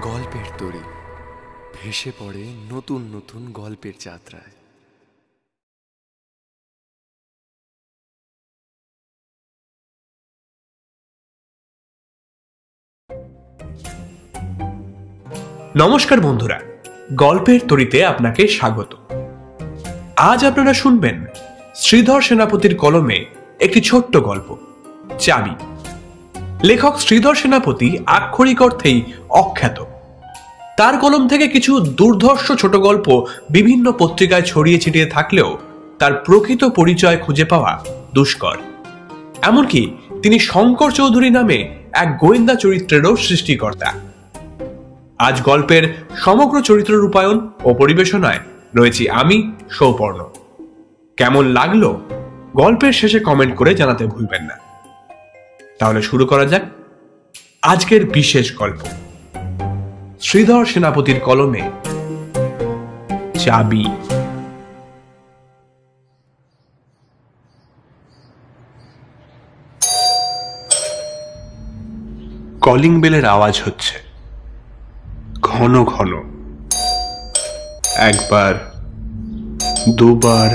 গল্পের তরী ভেসে পড়ে নতুন নতুন গল্পের যাত্রায়। নমস্কার বন্ধুরা, গল্পের তরীতে আপনাকে স্বাগত। আজ আপনারা শুনবেন শ্রীধর সেনাপতির কলমে একটি ছোট্ট গল্প, চাবি। লেখক শ্রীধর সেনাপতি আক্ষরিক অর্থেই অখ্যাত। তার কলম থেকে কিছু দুর্ধর্ষ ছোট গল্প বিভিন্ন পত্রিকায় ছড়িয়ে ছিটিয়ে থাকলেও তার প্রকৃত পরিচয় খুঁজে পাওয়া দুষ্কর। এমনকি তিনি শঙ্কর চৌধুরী নামে এক গোয়েন্দা চরিত্রেরও সৃষ্টিকর্তা। আজ গল্পের সমগ্র চরিত্র রূপায়ণ ও পরিবেশনায় রয়েছি আমি, সৌপর্ণ। কেমন লাগলো গল্পের শেষে কমেন্ট করে জানাতে ভুলবেন না। তাহলে শুরু করা যাক আজকের বিশেষ গল্প, শ্রীধর সেনাপতির কলমে চাবি। কলিং বেলের আওয়াজ হচ্ছে ঘন ঘন। একবার, দুবার,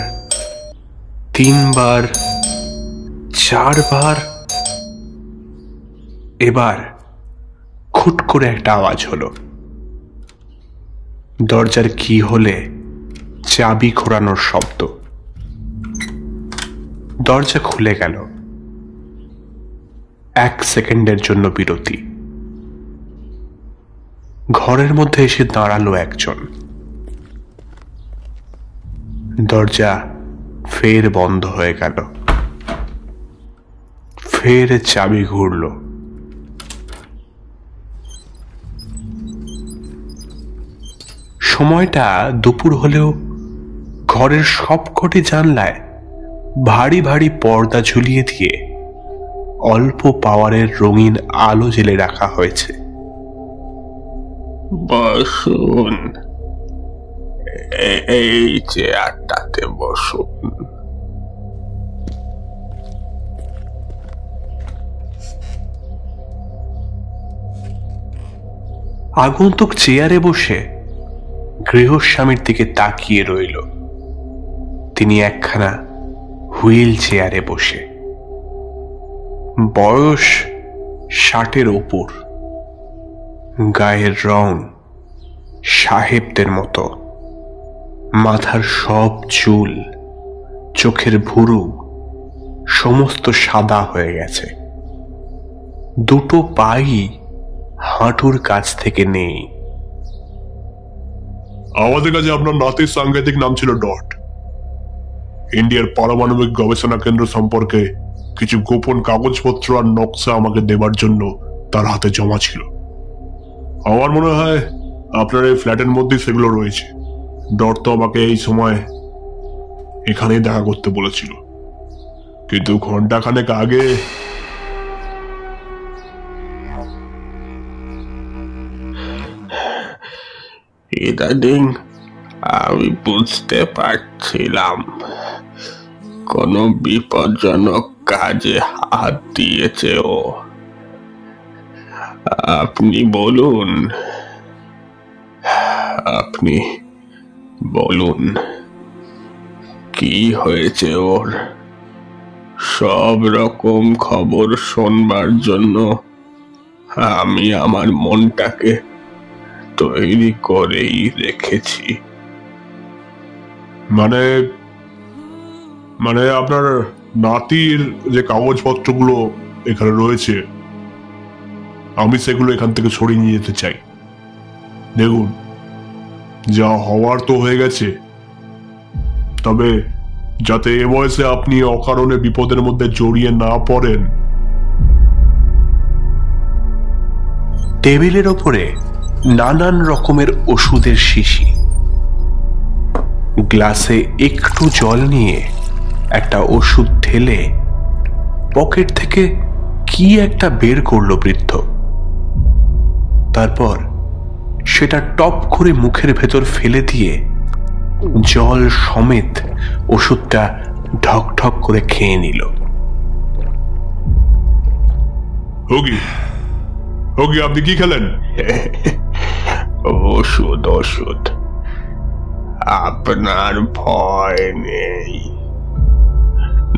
তিনবার, চারবার, এবার খুট করে একটা আওয়াজ হলো। দরজার কি হলে চাবি ঘোরানোর শব্দ। দরজা খুলে গেল। 1 সেকেন্ডের জন্য বিরতি। ঘরের মধ্যে এসে দাঁড়ালো একজন। দরজা ফের বন্ধ হয়ে গেল। ফের চাবি ঘুরল। সময়টা দুপুর হলেও ঘরের সবকটি জানলায় ভারী ভারী পর্দা ঝুলিয়ে দিয়ে অল্প পাওয়ারের রঙিন আলো জ্বেলে রাখা হয়েছে। বসুন, এই চেয়ারটাতে বসুন। আগন্তুক চেয়ারে বসে গৃহস্বামীর দিকে তাকিয়ে রইল। তিনি একখানা হুইল চেয়ারে বসে। বয়স 60-এর ওপর। গায়ের রং সাহেবদের মতো। মাথার সব চুল, চোখের ভুরু সমস্ত সাদা হয়ে গেছে। দুটো পাই হাঁটুর কাছ থেকে নেই। আমাদের কাছে আপনার নাতির সাংঘাতিক নাম ছিল ডট। ইন্ডিয়ার পারমাণবিক গবেষণা কেন্দ্র সম্পর্কে কিছু গোপন কাগজপত্র আর নকশা আমাকে দেবার জন্য তার হাতে জমা ছিল। আমার মনে হয় আপনার এই ফ্ল্যাটের মধ্যেই সেগুলো রয়েছে। ডট তো আমাকে এই সময় এখানেই দেখা করতে বলেছিল, কিন্তু ঘন্টাখানেক আগে ইদানিং আমি বুঝতে পারছিলাম কোনো বিপজ্জনক কাজে হাত দিয়েছে ও। আপনি বলুন, আপনি বলুন কি হয়েছে ওর। সব রকম খবর শোনবার জন্য আমি আমার মনটাকে তৈরি করেই রেখেছি। মানে আপনার নাতির যে কাগজপত্রগুলো এখানে রয়েছে, আমি সেগুলো এখান থেকে সরিয়ে নিয়ে যেতে চাই। দেখুন, যা হওয়ার তো হয়ে গেছে, তবে যাতে এ বয়সে আপনি অকারণে বিপদের মধ্যে জড়িয়ে না পড়েন। টেবিলের ওপরে নানান রকমের ওষুধের শিশি। গ্লাসে একটু জল নিয়ে একটা ওষুধ ঢেলে পকেট থেকে কি একটা বের করলো বৃদ্ধ। তারপর সেটা টপ করে মুখের ভেতর ফেলে দিয়ে জল সমেত ওষুধটা ঢক ঢক করে খেয়ে নিল। হোগি, আপনি কি খেলেন? ওষুধ ওষুধ, আপনার ভয় নেই।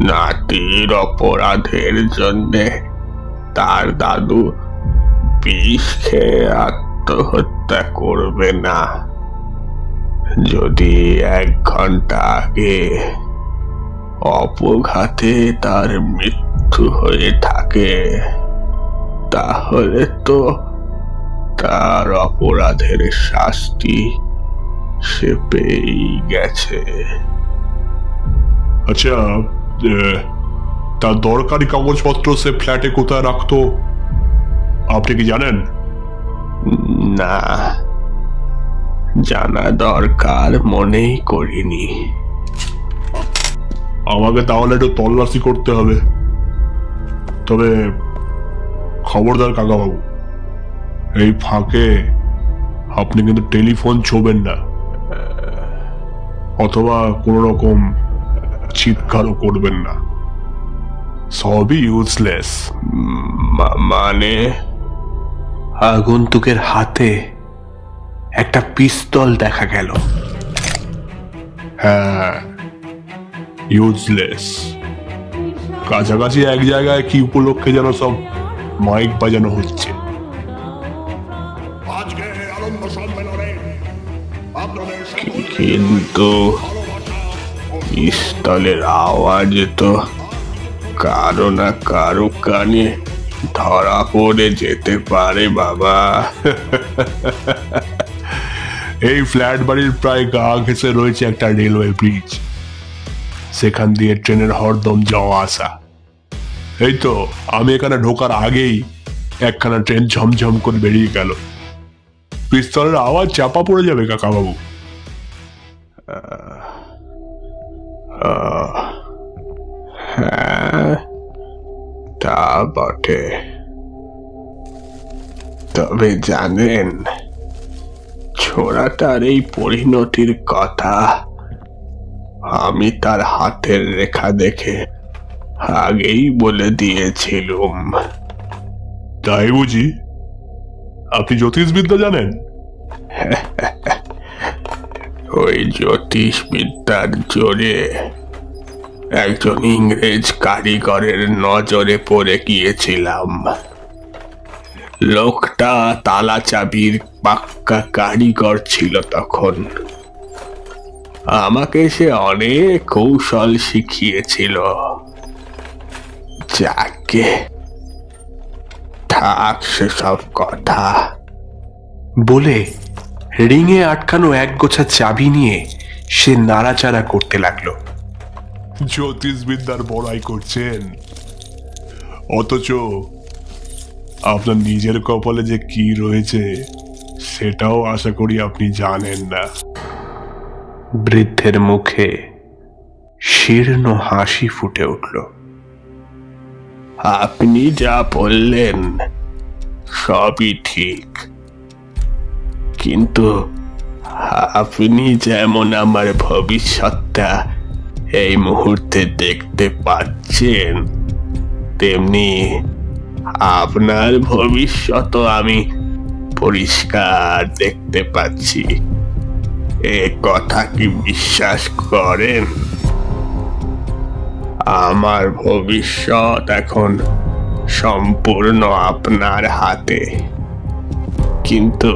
নাতির অপরাধের জন্যে তার দাদু বিষ খেয়ে আত্মহত্যা করবে না। যদি 1 ঘন্টা আগে অপঘাতে তার মৃত্যু হয়ে থাকে, তাহলে তো তার অপরাধের শাস্তি সে পেয়েই গেছে। আচ্ছা, তার দরকারি কাগজপত্র সে ফ্ল্যাটে কোথায় রাখতো আপনি কি জানেন? না, জানা দরকার মনেই করিনি। আমাকে তাহলে একটু তল্লাশি করতে হবে। তবে খবরদার কাকাবাবু, এই ফাঁকে আপনি কিন্তু টেলিফোন ছোবেন না, অথবা কোনো রকম চিৎকারও করবেন না। সবই ইউজলেস। মানে? আগন্তুকের হাতে একটা পিস্তল দেখা গেল। হ্যাঁ, ইউজলেস। কাছাকাছি এক জায়গায় কি উপলক্ষে যেন সব মাইক বাজানো হচ্ছে। কিন্তু পিস্তলের আওয়াজ তো কারো না কারো কানে ধরা পড়ে যেতে পারে বাবা। এই ফ্ল্যাট বাড়ির প্রায় গা ঘেঁষে রয়েছে একটা রেলওয়ে ব্রিজ, সেখান দিয়ে ট্রেনের হরদম যাওয়া আসা। এই তো আমি এখানে ঢোকার আগেই একখানা ট্রেন ঝমঝম করে বেরিয়ে গেল। পিস্তলের আওয়াজ চাপা পড়ে যাবে কাকাবাবু। হ্যাঁ, তা বটে। তবে জানেন, ছোড়াটার এই পরিণতির কথা আমি তার হাতের রেখা দেখে আগেই বলে দিয়েছিলুম। তাই বুঝি? আপনি জ্যোতিষবিদ্যা জানেন? ওই জ্যোতিষবিদ্যার জোরে একজন ইংরেজ কারিগরের নজরে পড়ে গিয়েছিলাম। লোকটা তালা চাবির পাক্কা কারিগর ছিল তখন। আমাকে সে অনেক কৌশল শিখিয়েছিল। যাকে থাক সেসব কথা। বলে রিংয়ে আটকানো এক গোছা চাবি নিয়ে সে নাড়াচাড়া করতে লাগলো। জ্যোতিষবিদ্যার বড়াই করছেন, অথচ আপনার নিজের কপালে যে কি রয়েছে সেটাও আশা করি আপনি জানেন না। বৃদ্ধের মুখে শীর্ণ হাসি ফুটে উঠল। আপনি যা বললেন সবই ঠিক, কিন্তু আপনি যেমন আমার ভবিষ্যৎটা এই মুহূর্তে দেখতে পাচ্ছেন, তেমনি আপনার ভবিষ্যৎও আমি পরিষ্কার দেখতে পাচ্ছি। এ কথা কি বিশ্বাস করেন? আমার ভবিষ্যৎ এখন সম্পূর্ণ আপনার হাতে, কিন্তু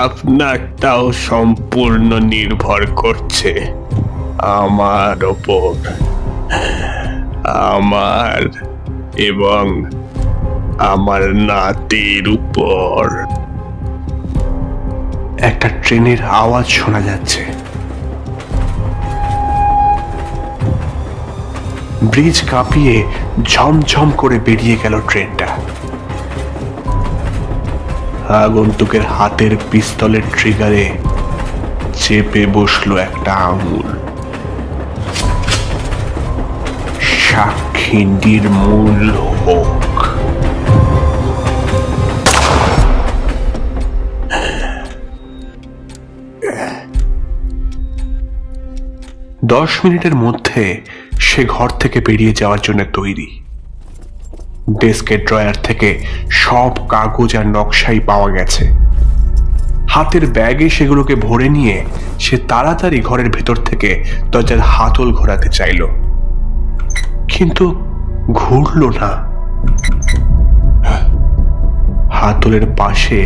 আপনারটাও সম্পূর্ণ নির্ভর করছে আমার ওপর, আমার এবং আমার নাতির উপর। একটা ট্রেনের আওয়াজ শোনা যাচ্ছে। ব্রিজ কাঁপিয়ে ঝমঝম করে বেরিয়ে গেল ট্রেনটা। আগন্তুকের হাতের পিস্তলের ট্রিগারে চেপে বসলো একটা আঙুল। সাক্ষী নির্মূল হোক। দশ মিনিটের মধ্যে সে ঘর থেকে বেরিয়ে যাওয়ার জন্য তৈরি। ডেস্কের ড্রয়ার থেকে সব কাগজ আর নকশাই পাওয়া গেছে। হাতের ব্যাগে সেগুলোকে ভরে নিয়ে সে তাড়াতাড়ি ঘরের ভেতর থেকে দরজার হাতল ঘোরাতে চাইল, কিন্তু ঘুরল না। হাতলের পাশে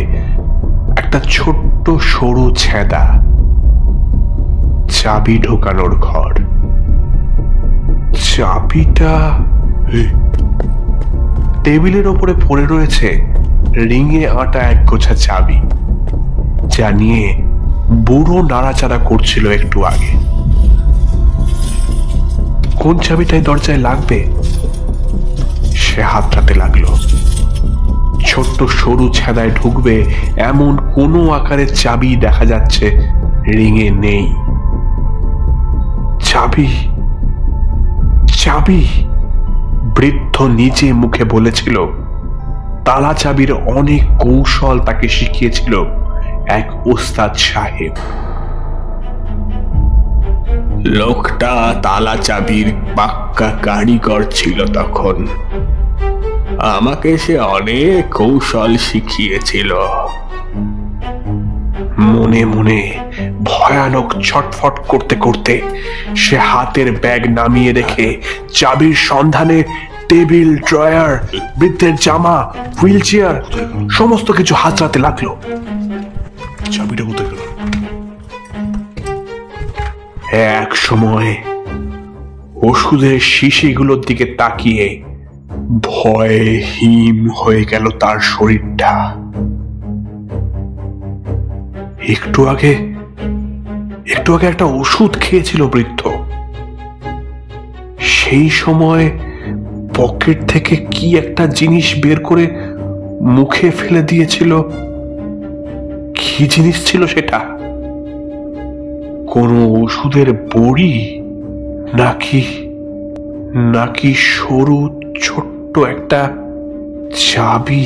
একটা ছোট্ট সরু ছেঁদা, চাবি ঢোকানোর ঘর। চাবিটা টেবিলের ওপরে পড়ে রয়েছে রিঙে আটা এক গোছা চাবি, যা নিয়ে বুড়ো নাড়াচাড়া করছিল একটু আগে। কোন চাবিটাই দরজায় লাগবে সে হাতড়াতে লাগলো। ছোট্ট সরু ছেদায় ঢুকবে এমন কোনো আকারের চাবি দেখা যাচ্ছে রিঙে নেই। চাবি চাবি বৃদ্ধ নিজে মুখে বলেছিল তালা চাবির অনেক কৌশল তাকে শিখিয়েছিল এক ওস্তাদ সাহেব। লোকটা তালা চাবির পাক্কা কারিগর ছিল তখন। আমাকে সে অনেক কৌশল শিখিয়েছিল। মনে মনে ভয়ানক ছটফট করতে করতে সে হাতের ব্যাগ নামিয়ে রেখে চাবির সন্ধানে টেবিল, ড্রয়ার, বৃদ্ধের জামা, হুইল চেয়ার সমস্ত কিছু হাতড়াতে লাগলো। চাবিটা কোথায় গেল? এক সময় ওষুধের শিশিগুলোর দিকে তাকিয়ে ভয়ে হিম হয়ে গেল তার শরীরটা। একটু আগে একটা ওষুধ খেয়েছিল বৃদ্ধ। সেই সময় পকেট থেকে কি একটা জিনিস বের করে মুখে ফেলে দিয়েছিল। কি জিনিস ছিল সেটা? কোনো ওষুধের বড়ি নাকি সরু ছোট্ট একটা চাবি?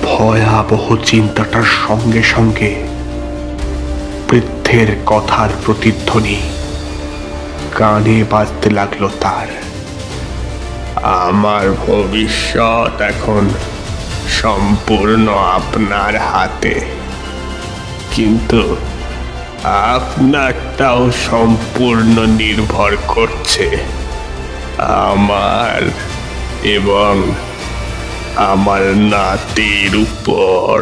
ভয়াবহ চিন্তাটার সঙ্গে সঙ্গে বৃদ্ধের কথার প্রতিধ্বনি কানে বাজতে লাগলো তার। আমার ভবিষ্যৎ এখন সম্পূর্ণ আপনার হাতে, কিন্তু আপনারটাও সম্পূর্ণ নির্ভর করছে আমার এবং আমার নাতির উপর।